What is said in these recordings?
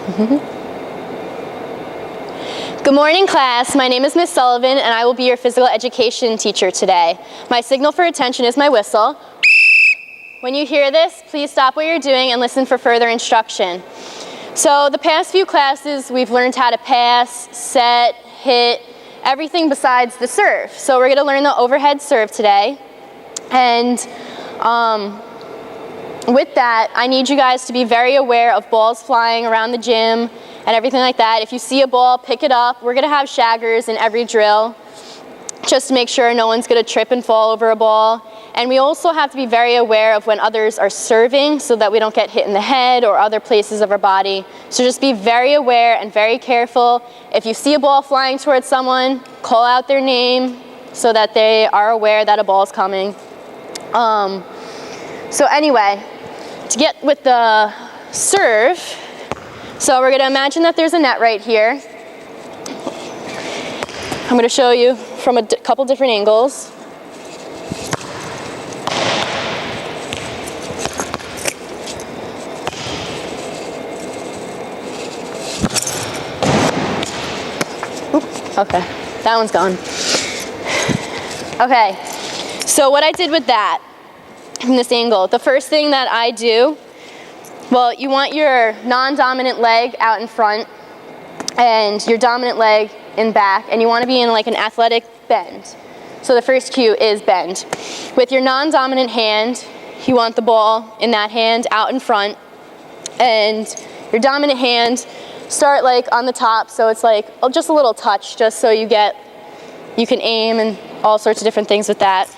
Good morning, class. My name is Miss Sullivan, and I will be your physical education teacher today. My signal for attention is my whistle. When you hear this, please stop what you're doing and listen for further instruction. So the past few classes, we've learned how to pass, set, hit, everything besides the serve. So we're going to learn the overhead serve today. And with that, I need you guys to be very aware of balls flying around the gym and everything like that. If you see a ball, pick it up. We're going to have shaggers in every drill just to make sure no one's going to trip and fall over a ball. And we also have to be very aware of when others are serving so that we don't get hit in the head or other places of our body. So just be very aware and very careful. If you see a ball flying towards someone, call out their name so that they are aware that a ball is coming. So anyway, to get with the serve, so we're going to imagine that there's a net right here. I'm going to show you from a couple different angles. Okay, that one's gone. Okay, so what I did with that, from this angle, the first thing that I do, well, you want your non-dominant leg out in front and your dominant leg in back, and you want to be in like an athletic bend. So the first cue is bend. With your non-dominant hand, you want the ball in that hand out in front, and your dominant hand, start like on the top, so it's like just a little touch, just so you can aim and all sorts of different things with that.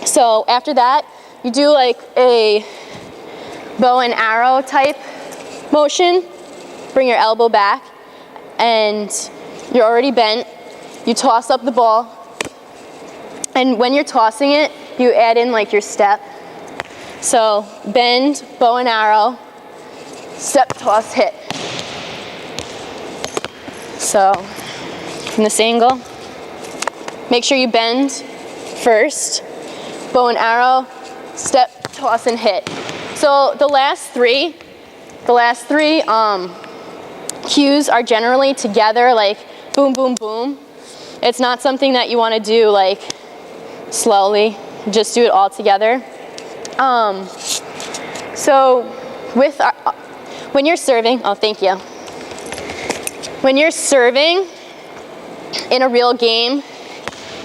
So after that, you do like a bow and arrow type motion. Bring your elbow back, and you're already bent. You toss up the ball, and when you're tossing it, you add in like your step. So bend, bow and arrow, step, toss, hit. So from this angle, make sure you bend first, bow and arrow, step, toss, and hit. So the last three cues are generally together, like boom, boom, boom. It's not something that you want to do like slowly. Just do it all together. So when you're serving, oh, thank you. When you're serving in a real game,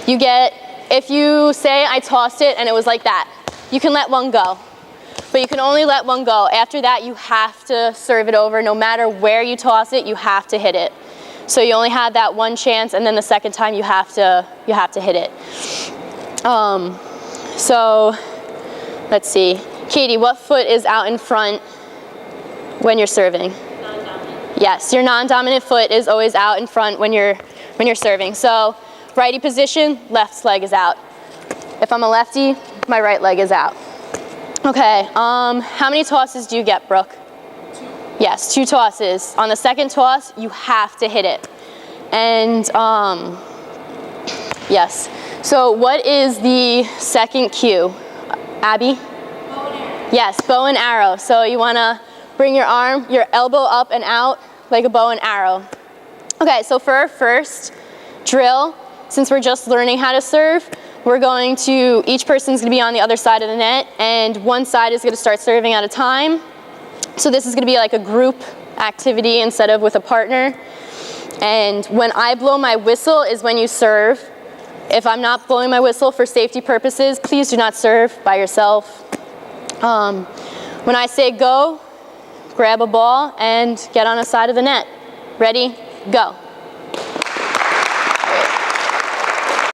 you get, if you say I tossed it and it was like that, you can let one go. But you can only let one go. After that, you have to serve it over. No matter where you toss it, you have to hit it. So you only have that one chance, and then the second time you have to hit it. So let's see. Katie, what foot is out in front when you're serving? Non-dominant. Yes, your non-dominant foot is always out in front when you're serving. So righty position, left leg is out. If I'm a lefty, my right leg is out. Okay, how many tosses do you get, Brooke? 2. Yes, 2 tosses. On the second toss, you have to hit it. And yes. So what is the second cue? Abby? Bow and arrow. Yes, bow and arrow. So you want to bring your arm, your elbow up and out like a bow and arrow. Okay, so for our first drill, since we're just learning how to serve, we're going to, each person's going to be on the other side of the net, and one side is going to start serving at a time. So this is going to be like a group activity instead of with a partner. And when I blow my whistle is when you serve. If I'm not blowing my whistle for safety purposes, please do not serve by yourself. When I say go, grab a ball and get on a side of the net. Ready? Go.